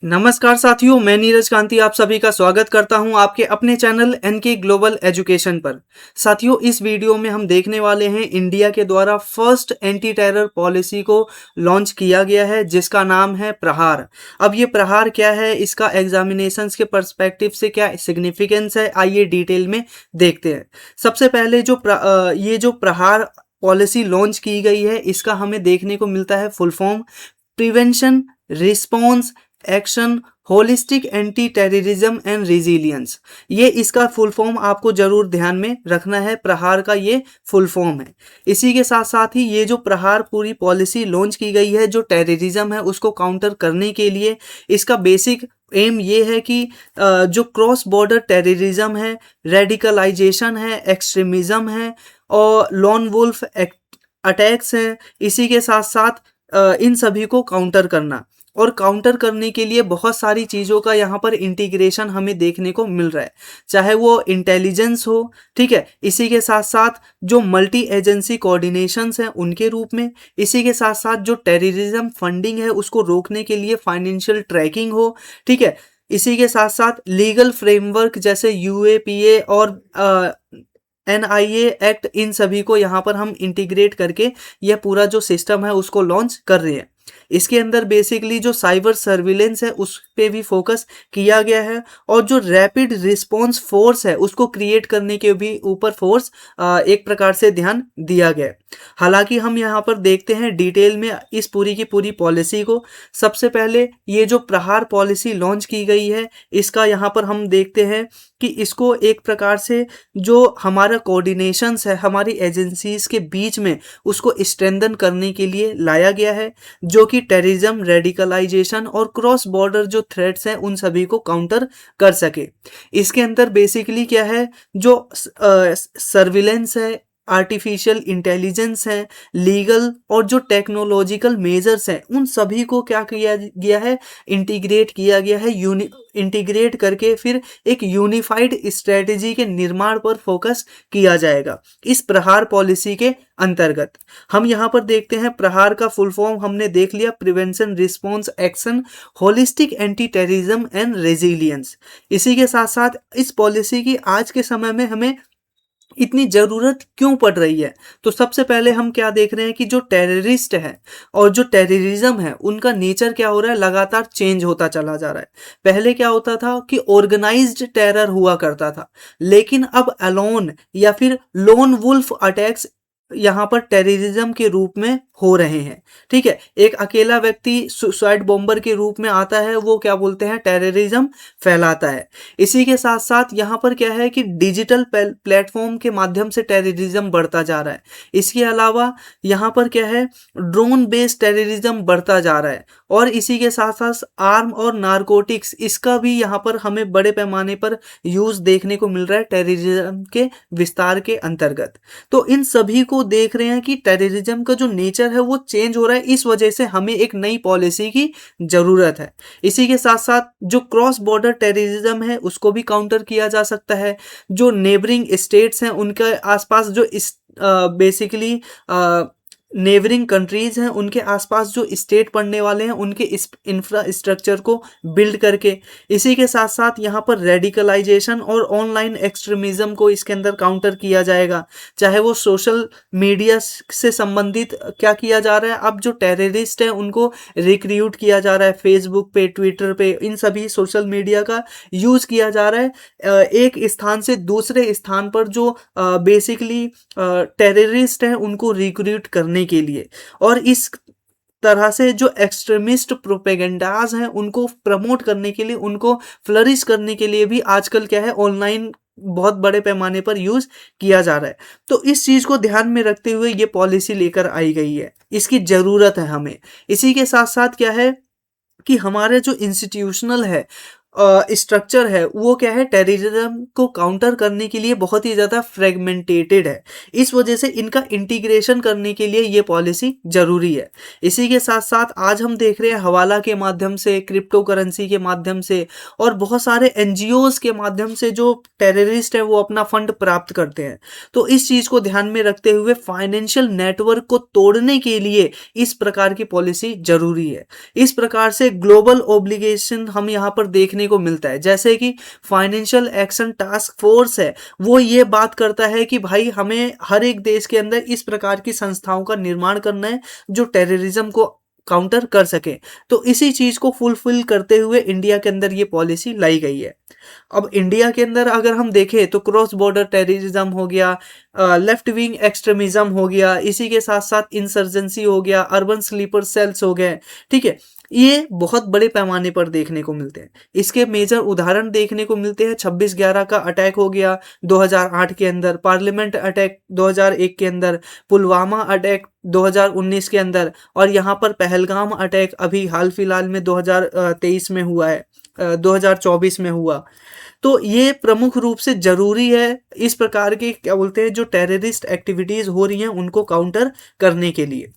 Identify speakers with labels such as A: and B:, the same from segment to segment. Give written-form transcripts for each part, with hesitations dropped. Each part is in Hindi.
A: नमस्कार साथियों, मैं नीरज कांति आप सभी का स्वागत करता हूं आपके अपने चैनल एनके ग्लोबल एजुकेशन पर। साथियों, इस वीडियो में हम देखने वाले हैं इंडिया के द्वारा फर्स्ट एंटी टेरर पॉलिसी को लॉन्च किया गया है जिसका नाम है प्रहार। अब ये प्रहार क्या है, इसका एग्जामिनेशंस के पर्सपेक्टिव से क्या सिग्निफिकेंस है, आइए डिटेल में देखते हैं। सबसे पहले ये जो प्रहार पॉलिसी लॉन्च की गई है इसका हमें देखने को मिलता है full form prevention, response, action, holistic anti terrorism and resilience. ये इसका फुल फॉर्म आपको जरूर ध्यान में रखना है, प्रहार का ये फुल फॉर्म है। इसी के साथ साथ ही ये जो प्रहार पूरी पॉलिसी लॉन्च की गई है जो टेररिज्म है उसको काउंटर करने के लिए, इसका बेसिक एम ये है कि जो क्रॉस बॉर्डर टेररिज्म है, रेडिकलाइजेशन है, एक्सट्रीमिज्म है और लॉन वुल्फ अटैक्स हैं, इसी के साथ साथ इन सभी को काउंटर करना। और काउंटर करने के लिए बहुत सारी चीज़ों का यहाँ पर इंटीग्रेशन हमें देखने को मिल रहा है, चाहे वो इंटेलिजेंस हो, ठीक है, इसी के साथ साथ जो मल्टी एजेंसी कोऑर्डिनेशंस हैं उनके रूप में, इसी के साथ साथ जो टेररिज्म फंडिंग है उसको रोकने के लिए फाइनेंशियल ट्रैकिंग हो, ठीक है, इसी के साथ साथ लीगल फ्रेमवर्क जैसे यूएपीए और एनआईए एक्ट, इन सभी को यहाँ पर हम इंटीग्रेट करके यह पूरा जो सिस्टम है उसको लॉन्च कर रहे हैं। इसके अंदर बेसिकली जो साइबर सर्विलेंस है उस पे भी फोकस किया गया है और जो रैपिड रिस्पांस फोर्स है उसको क्रिएट करने के भी ऊपर फोर्स एक प्रकार से ध्यान दिया गया है। हालांकि हम यहाँ पर देखते हैं डिटेल में इस पूरी की पूरी पॉलिसी को। सबसे पहले ये जो प्रहार पॉलिसी लॉन्च की गई है इसका यहाँ पर हम देखते हैं कि इसको एक प्रकार से जो हमारा कोऑर्डिनेशंस है हमारी एजेंसीज के बीच में उसको स्ट्रेंथन करने के लिए लाया गया है, जो कि टेररिज्म, रेडिकलाइजेशन और क्रॉस बॉर्डर जो थ्रेट्स हैं उन सभी को काउंटर कर सके। इसके अंदर बेसिकली क्या है, जो सर्विलेंस है, आर्टिफिशियल इंटेलिजेंस है, लीगल और जो टेक्नोलॉजिकल मेजर्स हैं उन सभी को क्या किया गया है, इंटीग्रेट किया गया है। इंटीग्रेट करके फिर एक यूनिफाइड स्ट्रेटेजी के निर्माण पर फोकस किया जाएगा इस प्रहार पॉलिसी के अंतर्गत। हम यहाँ पर देखते हैं प्रहार का फुल फॉर्म हमने देख लिया, prevention, response, action, holistic anti terrorism and resilience. इसी के साथ साथ इस पॉलिसी की आज के समय में हमें इतनी ज़रूरत क्यों पड़ रही है, तो सबसे पहले हम क्या देख रहे हैं कि जो टेररिस्ट है और जो टेररिज्म है उनका नेचर क्या हो रहा है, लगातार चेंज होता चला जा रहा है। पहले क्या होता था कि ऑर्गेनाइज्ड टेरर हुआ करता था, लेकिन अब अलोन या फिर लोन वुल्फ अटैक्स यहाँ पर टेररिज्म के रूप में हो रहे हैं। ठीक है, एक अकेला व्यक्ति सुसाइड बॉम्बर के रूप में आता है, वो क्या बोलते हैं, टेररिज्म फैलाता है। इसी के साथ साथ यहाँ पर क्या है कि डिजिटल प्लेटफॉर्म के माध्यम से टेररिज्म बढ़ता जा रहा है। इसके अलावा यहाँ पर क्या है, ड्रोन बेस्ड टेररिज्म बढ़ता जा रहा है और इसी के साथ साथ आर्म और नारकोटिक्स, इसका भी यहाँ पर हमें बड़े पैमाने पर यूज देखने को मिल रहा है टेररिज्म के विस्तार के अंतर्गत। तो इन सभी को देख रहे हैं कि टेररिज्म का जो नेचर है वो चेंज हो रहा है, इस वजह से हमें एक नई पॉलिसी की जरूरत है। इसी के साथ साथ जो क्रॉस बॉर्डर टेररिज्म है उसको भी काउंटर किया जा सकता है। जो नेबरिंग स्टेट्स हैं उनके आसपास जो बेसिकली नेबरिंग कंट्रीज हैं उनके आसपास जो स्टेट पड़ने वाले हैं उनके इस इंफ्रास्ट्रक्चर को बिल्ड करके, इसी के साथ साथ यहाँ पर रेडिकलाइजेशन और ऑनलाइन एक्सट्रीमिज्म को इसके अंदर काउंटर किया जाएगा। चाहे वो सोशल मीडिया से संबंधित क्या किया जा रहा है, अब जो टेररिस्ट हैं उनको रिक्रूट किया जा रहा है, फेसबुक पे, ट्विटर पे, इन सभी सोशल मीडिया का यूज किया जा रहा है एक स्थान से दूसरे स्थान पर जो बेसिकली टेररिस्ट हैं उनको रिक्रूट करने के लिए। और इस तरह से जो एक्सट्रीमिस्ट प्रोपेगेंडाज हैं उनको प्रमोट करने के लिए, उनको फ्लरिश करने के लिए भी आजकल क्या है, ऑनलाइन बहुत बड़े पैमाने पर यूज किया जा रहा है। तो इस चीज को ध्यान में रखते हुए ये पॉलिसी लेकर आई गई है, इसकी जरूरत है हमें। इसी के साथ साथ क्या है कि हमारे जो इंस्टीट्यूशनल है स्ट्रक्चर है वो क्या है, टेररिज्म को काउंटर करने के लिए बहुत ही ज़्यादा फ्रेगमेंटेटेड है। इस वजह से इनका इंटीग्रेशन करने के लिए ये पॉलिसी ज़रूरी है। इसी के साथ साथ आज हम देख रहे हैं हवाला के माध्यम से, क्रिप्टो करेंसी के माध्यम से और बहुत सारे एनजीओज़ के माध्यम से जो टेररिस्ट हैं वो अपना फंड प्राप्त करते हैं। तो इस चीज़ को ध्यान में रखते हुए फाइनेंशियल नेटवर्क को तोड़ने के लिए इस प्रकार की पॉलिसी ज़रूरी है। इस प्रकार से ग्लोबल ऑब्लिगेशन हम यहाँ पर देखने को मिलता है, जैसे कि फाइनेंशियल एक्शन टास्क फोर्स है, वो ये बात करता है कि भाई हमें हर एक देश के अंदर इस प्रकार की संस्थाओं का निर्माण करना है जो टेररिज्म को काउंटर कर सके। तो इसी चीज को फुलफिल करते हुए इंडिया के अंदर ये पॉलिसी लाई गई है। अब इंडिया के अंदर अगर हम देखें तो क्रॉस बॉर्डर टेररिज्म हो गया, लेफ्ट विंग एक्सट्रीमिज्म हो गया, इसी के साथ साथ इंसर्जेंसी हो गया, अर्बन स्लीपर सेल्स हो गए, ठीक है, ये बहुत बड़े पैमाने पर देखने को मिलते हैं। इसके मेजर उदाहरण देखने को मिलते हैं 26/11 का अटैक हो गया 2008 के अंदर, पार्लियामेंट अटैक 2001 के अंदर, पुलवामा अटैक 2019 के अंदर, और यहाँ पर पहलगाम अटैक अभी हाल फिलहाल में 2023 में हुआ है, 2024 में हुआ। तो ये प्रमुख रूप से जरूरी है इस प्रकार के क्या बोलते हैं जो टेररिस्ट एक्टिविटीज हो रही हैं उनको काउंटर करने के लिए।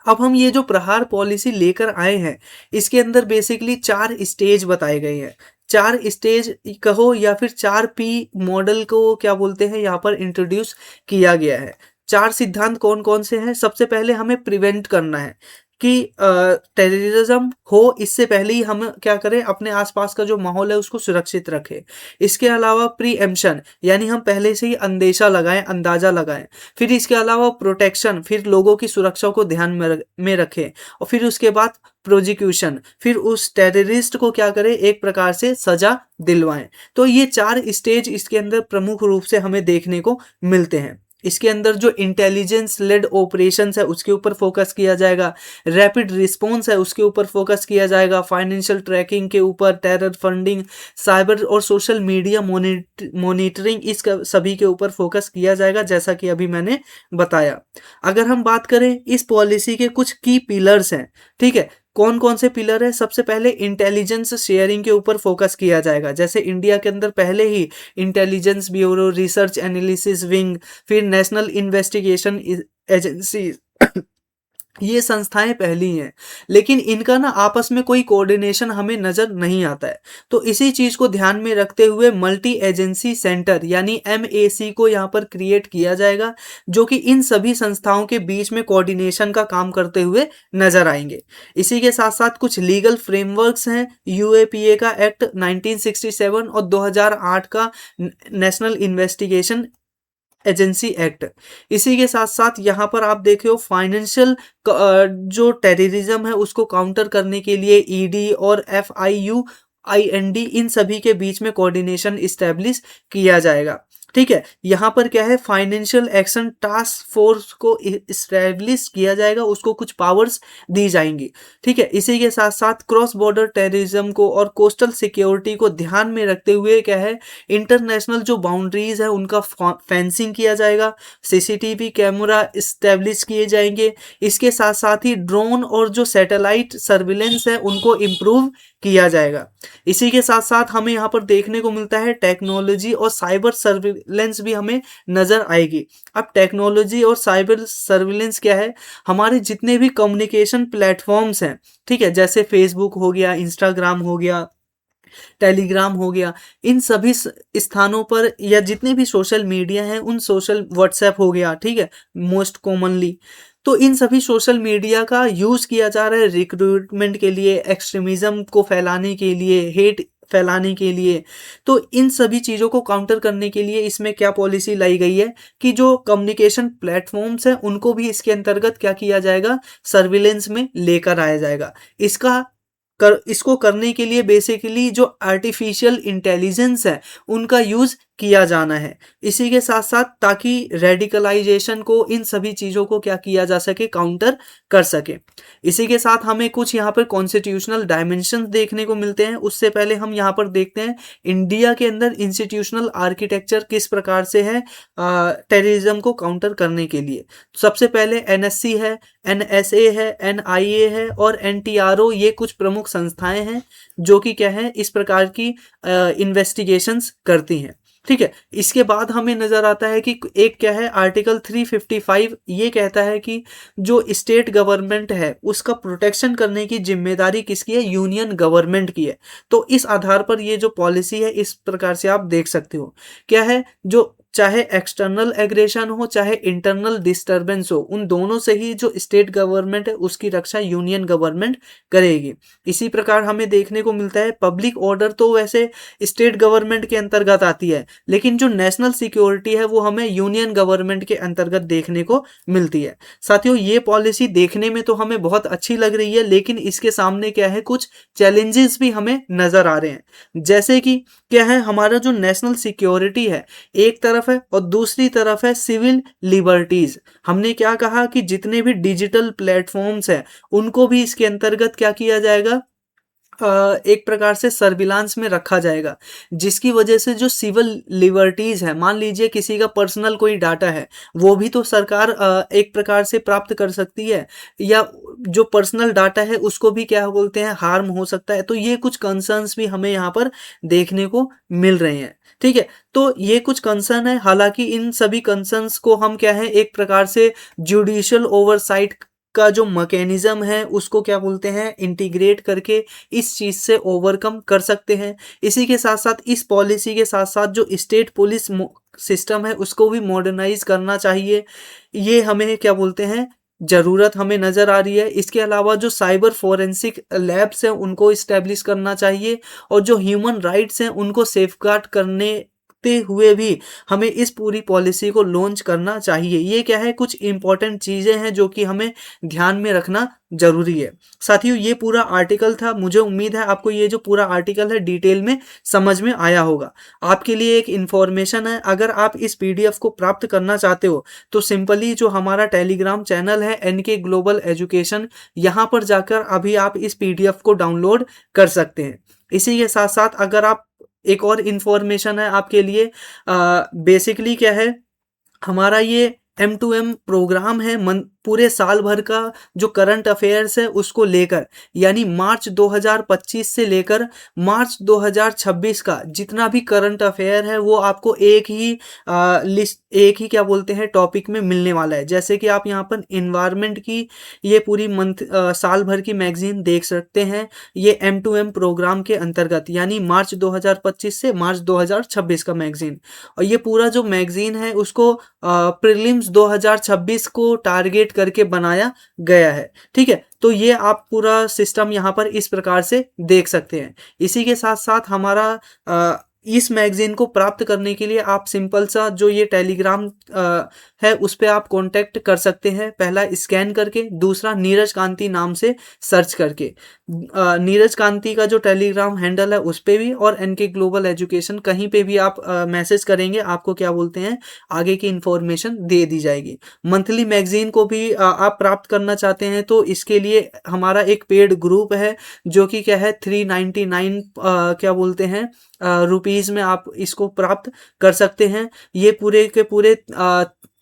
A: अब हम ये जो प्रहार पॉलिसी लेकर आए हैं इसके अंदर बेसिकली 4 स्टेज बताए गए हैं। 4 स्टेज कहो या फिर 4P मॉडल को क्या बोलते हैं यहाँ पर इंट्रोड्यूस किया गया है। 4 सिद्धांत कौन कौन से हैं? सबसे पहले हमें प्रिवेंट करना है कि टेररिज्म हो इससे पहले ही हम क्या करें, अपने आसपास का जो माहौल है उसको सुरक्षित रखें। इसके अलावा प्रीएम्पशन यानी हम पहले से ही अंदेशा लगाएं, अंदाजा लगाएं। फिर इसके अलावा प्रोटेक्शन, फिर लोगों की सुरक्षा को ध्यान में रखें। और फिर उसके बाद प्रोजिक्यूशन, फिर उस टेररिस्ट को क्या करें, एक प्रकार से सजा दिलवाएं। तो ये 4 स्टेज इसके अंदर प्रमुख रूप से हमें देखने को मिलते हैं। इसके अंदर जो इंटेलिजेंस लेड ऑपरेशंस है उसके ऊपर फोकस किया जाएगा, रैपिड रिस्पॉन्स है उसके ऊपर फोकस किया जाएगा, फाइनेंशियल ट्रैकिंग के ऊपर, टेरर फंडिंग, साइबर और सोशल मीडिया मॉनिटरिंग, इस सभी के ऊपर फोकस किया जाएगा जैसा कि अभी मैंने बताया। अगर हम बात करें इस पॉलिसी के कुछ की पिलर्स हैं, ठीक है, कौन कौन से पिलर है? सबसे पहले इंटेलिजेंस शेयरिंग के ऊपर फोकस किया जाएगा। जैसे इंडिया के अंदर पहले ही intelligence bureau, research analysis wing, फिर नेशनल इन्वेस्टिगेशन एजेंसी ये संस्थाएं पहली हैं, लेकिन इनका ना आपस में कोई कोऑर्डिनेशन हमें नजर नहीं आता है। तो इसी चीज को ध्यान में रखते हुए मल्टी एजेंसी सेंटर यानी MAC को यहाँ पर क्रिएट किया जाएगा, जो कि इन सभी संस्थाओं के बीच में कोऑर्डिनेशन का काम करते हुए नजर आएंगे। इसी के साथ साथ कुछ लीगल फ्रेमवर्क्स हैं, UAPA का एक्ट 1967 और 2008 का नेशनल इन्वेस्टिगेशन एजेंसी एक्ट। इसी के साथ साथ यहाँ पर आप देखे हो फाइनेंशियल जो टेररिज्म है उसको काउंटर करने के लिए ED और FIUIND इन सभी के बीच में कोऑर्डिनेशन इस्टेब्लिश किया जाएगा। ठीक है, यहाँ पर क्या है, फाइनेंशियल एक्शन टास्क फोर्स को इस्टेब्लिश किया जाएगा, उसको कुछ पावर्स दी जाएंगी। ठीक है, इसी के साथ साथ क्रॉस बॉर्डर टेररिज्म को और कोस्टल सिक्योरिटी को ध्यान में रखते हुए क्या है, इंटरनेशनल जो बाउंड्रीज है उनका फेंसिंग किया जाएगा, CCTV कैमरा इस्टेब्लिश किए जाएंगे। इसके साथ साथ ही ड्रोन और जो सैटेलाइट सर्विलेंस है उनको इम्प्रूव किया जाएगा। इसी के साथ साथ हमें यहाँ पर देखने को मिलता है टेक्नोलॉजी और साइबर सर्विलेंस भी हमें नजर आएगी। अब टेक्नोलॉजी और साइबर सर्विलेंस क्या है, हमारे जितने भी कम्युनिकेशन प्लेटफॉर्म्स हैं, ठीक है, जैसे फेसबुक हो गया, इंस्टाग्राम हो गया, टेलीग्राम हो गया, इन सभी स्थानों पर या जितने भी सोशल मीडिया हैं उन सोशल, व्हाट्सएप हो गया, ठीक है, मोस्ट कॉमनली, तो इन सभी सोशल मीडिया का यूज किया जा रहा है रिक्रूटमेंट के लिए, एक्सट्रीमिज्म को फैलाने के लिए, हेट फैलाने के लिए। तो इन सभी चीज़ों को काउंटर करने के लिए इसमें क्या पॉलिसी लाई गई है कि जो कम्युनिकेशन प्लेटफॉर्म्स हैं उनको भी इसके अंतर्गत क्या किया जाएगा, सर्विलेंस में लेकर आया जाएगा। इसको करने के लिए बेसिकली जो आर्टिफिशियल इंटेलिजेंस है उनका यूज किया जाना है। इसी के साथ साथ ताकि रेडिकलाइजेशन को, इन सभी चीज़ों को क्या किया जा सके, काउंटर कर सके। इसी के साथ हमें कुछ यहाँ पर कॉन्स्टिट्यूशनल डायमेंशन देखने को मिलते हैं। उससे पहले हम यहाँ पर देखते हैं इंडिया के अंदर इंस्टीट्यूशनल आर्किटेक्चर किस प्रकार से है टेररिज्म को काउंटर करने के लिए। सबसे पहले एनएससी है, एनएसए है, एनआईए है और एनटीआरओ, ये कुछ प्रमुख संस्थाएं हैं जो कि क्या है, इस प्रकार की इन्वेस्टिगेशंस करती हैं। ठीक है, इसके बाद हमें नजर आता है कि एक क्या है, आर्टिकल 355 ये कहता है कि जो स्टेट गवर्नमेंट है उसका प्रोटेक्शन करने की जिम्मेदारी किसकी है, यूनियन गवर्नमेंट की है। तो इस आधार पर ये जो पॉलिसी है इस प्रकार से आप देख सकते हो क्या है, जो चाहे एक्सटर्नल एग्रेशन हो चाहे इंटरनल डिस्टरबेंस हो, उन दोनों से ही जो स्टेट गवर्नमेंट है उसकी रक्षा यूनियन गवर्नमेंट करेगी। इसी प्रकार हमें देखने को मिलता है पब्लिक ऑर्डर तो वैसे स्टेट गवर्नमेंट के अंतर्गत आती है, लेकिन जो नेशनल सिक्योरिटी है वो हमें यूनियन गवर्नमेंट के अंतर्गत देखने को मिलती है। साथियों, ये पॉलिसी देखने में तो हमें बहुत अच्छी लग रही है, लेकिन इसके सामने क्या है, कुछ चैलेंजेस भी हमें नजर आ रहे हैं। जैसे कि क्या है, हमारा जो नेशनल सिक्योरिटी है एक तरफ है और दूसरी तरफ है सिविल लिबर्टीज। हमने क्या कहा कि जितने भी डिजिटल प्लेटफॉर्म्स हैं उनको भी इसके अंतर्गत क्या किया जाएगा, एक प्रकार से सर्विलांस में रखा जाएगा, जिसकी वजह से जो सिविल लिबर्टीज है, मान लीजिए किसी का पर्सनल कोई डाटा है वो भी तो सरकार एक प्रकार से प्राप्त कर सकती है, या जो पर्सनल डाटा है उसको भी क्या बोलते हैं, हार्म हो सकता है। तो ये कुछ कंसर्न्स भी हमें यहाँ पर देखने को मिल रहे हैं। ठीक है, तो ये कुछ कंसर्न है। हालांकि इन सभी कंसर्न्स को हम क्या है, एक प्रकार से जुडिशियल ओवरसाइट का जो मैकेनिज्म है उसको क्या बोलते हैं, इंटीग्रेट करके इस चीज से ओवरकम कर सकते हैं। इसी के साथ साथ इस पॉलिसी के साथ साथ जो स्टेट पुलिस सिस्टम है उसको भी मॉडर्नाइज करना चाहिए, ये हमें क्या बोलते हैं, जरूरत हमें नजर आ रही है। इसके अलावा जो साइबर फोरेंसिक लैब्स हैं उनको इस्टेब्लिश करना चाहिए, और जो ह्यूमन राइट्स हैं उनको सेफगार्ड करने हुए भी हमें इस पूरी पॉलिसी को लॉन्च करना चाहिए। ये क्या है, कुछ इंपॉर्टेंट चीजें हैं जो कि हमें ध्यान में रखना जरूरी है। साथियों, ये पूरा आर्टिकल था। मुझे उम्मीद है आपको ये जो पूरा आर्टिकल है डिटेल में समझ में आया होगा। आपके लिए एक इंफॉर्मेशन है, अगर आप इस पीडीएफ को प्राप्त करना चाहते हो तो सिंपली जो हमारा टेलीग्राम चैनल है एनके ग्लोबल एजुकेशन, यहाँ पर जाकर अभी आप इस पीडीएफ को डाउनलोड कर सकते हैं। इसी के साथ साथ अगर आप, एक और इंफॉर्मेशन है आपके लिए, बेसिकली क्या है, हमारा ये M2M प्रोग्राम है, पूरे साल भर का जो करंट अफेयर्स है उसको लेकर, यानी मार्च 2025 से लेकर मार्च 2026 का जितना भी करंट अफेयर है वो आपको एक ही लिस्ट, एक ही क्या बोलते हैं टॉपिक में मिलने वाला है। जैसे कि आप यहाँ पर इन्वायरमेंट की ये पूरी साल भर की मैगजीन देख सकते हैं, ये M2M प्रोग्राम के अंतर्गत, यानी मार्च 2025 से मार्च 2026 का मैगजीन। और ये पूरा जो मैगजीन है उसको प्रीलिम्स 2026 को टारगेट करके बनाया गया है। ठीक है, तो ये आप पूरा सिस्टम यहाँ पर इस प्रकार से देख सकते हैं। इसी के साथ साथ हमारा इस मैगजीन को प्राप्त करने के लिए आप सिंपल सा जो ये टेलीग्राम है उस पे आप कांटेक्ट कर सकते हैं, पहला स्कैन करके, दूसरा नीरज कांति नाम से सर्च करके। नीरज कांति का जो टेलीग्राम हैंडल है उस पे भी, और एनके ग्लोबल एजुकेशन कहीं पे भी आप मैसेज करेंगे आपको क्या बोलते हैं आगे की इंफॉर्मेशन दे दी जाएगी। मंथली मैगजीन को भी आप प्राप्त करना चाहते हैं तो इसके लिए हमारा एक पेड ग्रुप है जो कि क्या है 399 क्या बोलते हैं रुपीज में आप इसको प्राप्त कर सकते हैं। ये पूरे के पूरे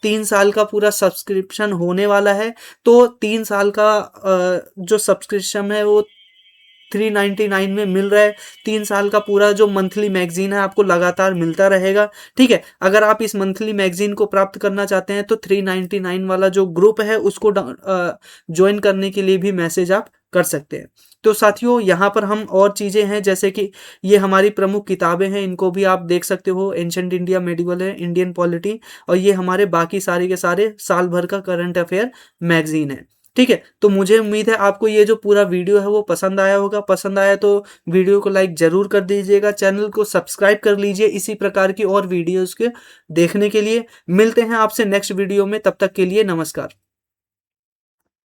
A: 3 साल का पूरा सब्सक्रिप्शन होने वाला है, तो 3 साल का जो सब्सक्रिप्शन है वो 399 में मिल रहा है। 3 साल का पूरा जो मंथली मैगजीन है आपको लगातार मिलता रहेगा। ठीक है, अगर आप इस मंथली मैगजीन को प्राप्त करना चाहते हैं तो 399 वाला जो ग्रुप है उसको ज्वाइन करने के लिए भी मैसेज आप कर सकते हैं। तो साथियों, यहाँ पर हम और चीज़ें हैं जैसे कि ये हमारी प्रमुख किताबें हैं, इनको भी आप देख सकते हो। एंशंट इंडिया मेडिवल है, इंडियन पॉलिटी, और ये हमारे बाकी सारे के सारे साल भर का करंट अफेयर मैगजीन है। ठीक है, तो मुझे उम्मीद है आपको ये जो पूरा वीडियो है वो पसंद आया होगा। पसंद आया तो वीडियो को लाइक जरूर कर दीजिएगा, चैनल को सब्सक्राइब कर लीजिए इसी प्रकार की और वीडियोस के देखने के लिए। मिलते हैं आपसे नेक्स्ट वीडियो में, तब तक के लिए नमस्कार।